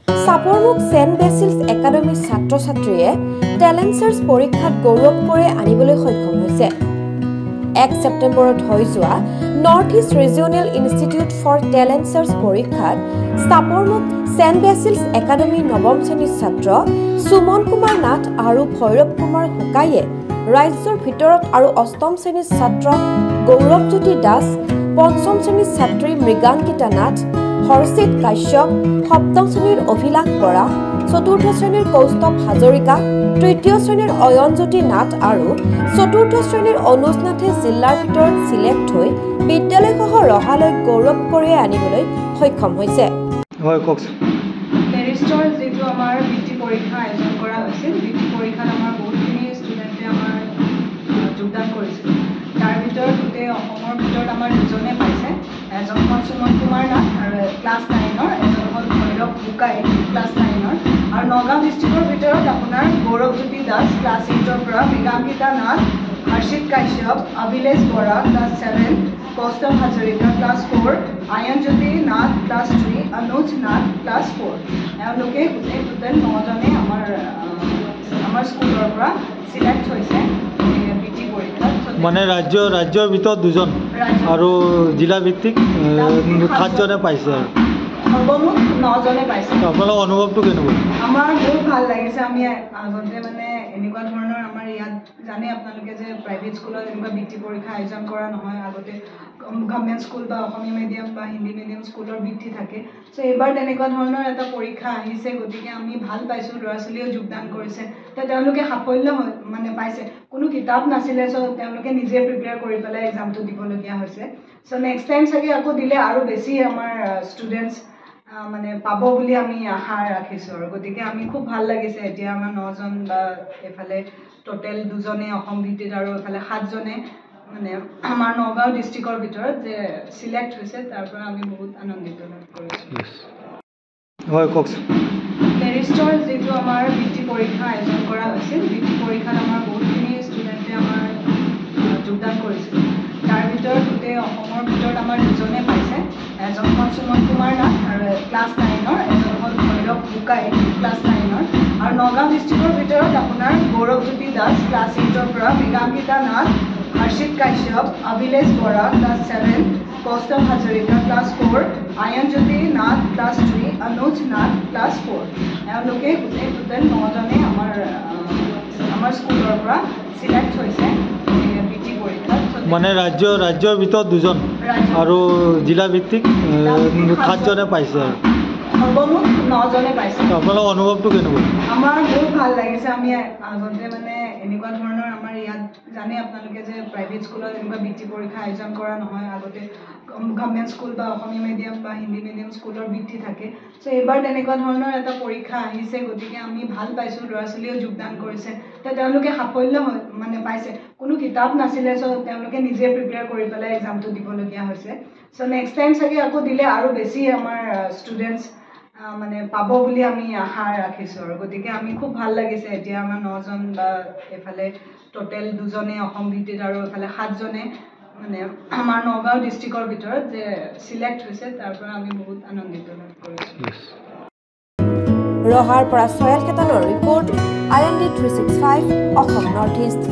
Chaparmukh Saint বেচিলছ একাডেমীৰ ছাত্ৰ-ছাত্ৰীয়ে talent search পৰীক্ষাত গৌৰৱ কৰি আনিবলৈ সক্ষম হৈছে। 1 ছেপ্টেম্বৰত হৈ যোৱা north east regional institute for talent search পৰীক্ষাত চাপৰমুখ সেন্ট বেচিলছ একাডেমীৰ নৱম শ্ৰেণীৰ ছাত্ৰ সুমন কুমাৰ নাথ আৰু ভৈৰৱ কুমাৰ হুকাইয়ে ৰাজ্যৰ ভিতৰত আৰু অষ্টম শ্ৰেণীৰ ছাত্ৰ গৌৰৱজ্যোতি দাস, পঞ্চম শ্ৰেণীৰ ছাত্ৰী মৃগাংকিতা নাথ, হৰ্ষিত কাশ্যপ, সপ্তম শ্ৰেণীৰ অভিলাষ বৰা, চতুৰ্থ শ্ৰেণীৰ কৌস্তভ হাজৰিকা, তৃতীয় শ্ৰেণীৰ অয়নজ্যোতি নাথ আৰু চতুৰ্থ শ্ৰেণীৰ অনুজ নাথে জিলাৰ ভিতৰত চিলেক্ট হৈ বিদ্যালয়সহ ৰহালৈ গৌৰৱ কঢ়িয়াই আনিবলৈ সক্ষম হৈছে। মেৰিষ্টৰ যিটো আমাৰ বৃত্তি পৰীক্ষা আয়োজন কৰা হৈছিল, বৃত্তি পৰীক্ষাত আমাৰ বহুতখিনি ষ্টুডেণ্টে আমাৰ যোগদান কৰিছিল। তাৰ ভিতৰত গোটেই অসমৰ ভিতৰত আমাৰ দুজনে পাইছে। এজন হ'ল সুমন কুমাৰ নাথ আৰু ক্লাছ 9ৰ, এজন হ'ল ভৈৰৱ হুকাই ক্লাছ 9ৰ, আৰু নগাঁও ডিষ্ট্ৰিক্টৰ ভিতৰত আপোনাৰ গৌৰৱজ্যোতি দাস ক্লাছ 8ৰ পৰা, Mrigankita Nath, Harshit Kashyap, Abhilesh Bora class 7, Kaustav Hazarika class 4, Ayanjyoti Nath class 3, Anuj Nath class 4। এওঁলোকে গোটেই টোটেল 9জনে আমাৰ স্কুলৰ পৰা চিলেক্ট হৈছে বৃত্তি পৰীক্ষাত। মানে ৰাজ্যৰ ভিতৰত 2জন আৰু জিলা ভিত্তিক 7জনে পাইছে আৰু সৰ্বমুঠ 9জনে পাইছে। আপোনালোকৰ অনুভৱটো কেনেকুৱা? আমাৰ বহুত ভাল লাগিছে। আমি আগতে মানে এনেকুৱা ধৰণৰ আমাৰ ইয়াত জানে আপোনালোকে যে প্ৰাইভেট স্কুলত এনেকুৱা বৃত্তি পৰীক্ষা আয়োজন কৰা নহয়। আগতে গভৰ্ণমেণ্ট স্কুল বা অসমীয়া মিডিয়াম বা হিন্দী মিডিয়াম স্কুলৰ বৃত্তি থাকে। চ' এইবাৰ তেনেকুৱা ধৰণৰ এটা পৰীক্ষা আহিছে, গতিকে আমি ভাল পাইছোঁ। ল'ৰা ছোৱালীয়েও যোগদান কৰিছে, তেওঁলোকে সাফল্য মানে পাইছে। কোনো কিতাপ নাছিলে, চ' তেওঁলোকে নিজে প্ৰিপেয়াৰ কৰি পেলাই এক্সামটো দিবলগীয়া হৈছে। চ' নেক্সট টাইম চাগে আকৌ দিলে আৰু বেছি আমাৰ ষ্টুডেণ্টছ মানে পাব বুলি আমি আশা ৰাখিছোঁ। আৰু গতিকে আমি খুব ভাল লাগিছে। এতিয়া আমাৰ 9জন বা এইফালে টোটেল 2জনে অসম ভিত্তিত আৰু এইফালে 7জনে মানে আমাৰ নগাঁও ডিষ্ট্ৰিক্টৰ ভিতৰত যে চিলেক্ট হৈছে, তাৰ পৰা আমি বহুত আনন্দিত লাভ কৰিছোঁ। হয়, কওকচোন। মেৰিষ্টৰ যিটো আমাৰ বৃত্তি পৰীক্ষা আয়োজন কৰা হৈছিল, বৃত্তি পৰীক্ষাত আমাৰ বহুতখিনি ষ্টুডেণ্টে আমাৰ যোগদান কৰিছিল। তাৰ ভিতৰত গোটেই অসমৰ ভিতৰত আমাৰ 2জনে পাইছে। এজন হ'ল সুমন কুমাৰ নাথ আৰু ক্লাছ 9ৰ, এজন হ'ল ভৈৰৱ হুকাই ক্লাছ 9ৰ, আৰু নগাঁও ডিষ্ট্ৰিক্টৰ ভিতৰত আপোনাৰ গৌৰৱজ্যোতি দাস ক্লাছ 8ৰ পৰা, Mrigankita Nath, Harshit Kashyap, Abhilesh Bora class 7, Kaustav Hazarika class 4, Ayanjyoti Nath class 3, Anuj Nath class 4। এওঁলোকে গোটেই টোটেল 9জনে আমাৰ স্কুলৰ পৰা চিলেক্ট হৈছে বৃত্তি পৰীক্ষাত। মানে ৰাজ্যৰ ভিতৰত 2জন আৰু জিলা ভিত্তিক 7জনে পাইছে আৰু সৰ্বমুঠ 9জনে পাইছে। আপোনালোকৰ অনুভৱটো কেনেকুৱা? আমাৰ বহুত ভাল লাগিছে। আমি আগতে মানে এনেকুৱা ধৰণৰ আমাৰ ইয়াত জানে আপোনালোকে যে প্ৰাইভেট স্কুলত এনেকুৱা বৃত্তি পৰীক্ষা আয়োজন কৰা নহয়। আগতে গভৰ্ণমেণ্ট স্কুল বা অসমীয়া মিডিয়াম বা হিন্দী মিডিয়াম স্কুলৰ বৃত্তি থাকে। চ' এইবাৰ তেনেকুৱা ধৰণৰ এটা পৰীক্ষা আহিছে, গতিকে আমি ভাল পাইছোঁ। ল'ৰা ছোৱালীয়েও যোগদান কৰিছে, তেওঁলোকে সাফল্য মানে পাইছে। কোনো কিতাপ নাছিলে, চ' তেওঁলোকে নিজে প্ৰিপেয়াৰ কৰি পেলাই এক্সামটো দিবলগীয়া হৈছে। চ' নেক্সট টাইম চাগে আকৌ দিলে আৰু বেছি আমাৰ ষ্টুডেণ্টছ মানে পাব বুলি আমি আশা ৰাখিছোঁ। আৰু গতিকে আমি খুব ভাল লাগিছে। এতিয়া আমাৰ 9জন বা এইফালে টোটেল 2জনে অসম ভিত্তিত আৰু এইফালে 7জনে মানে আমাৰ নগাঁও ডিষ্ট্ৰিক্টৰ ভিতৰত যে চিলেক্ট হৈছে, তাৰ পৰা আমি বহুত আনন্দিত লাভ কৰিছোঁ। ৰহাৰ পৰা ছয়াল খেতানৰ report, IND 365 Assam North east.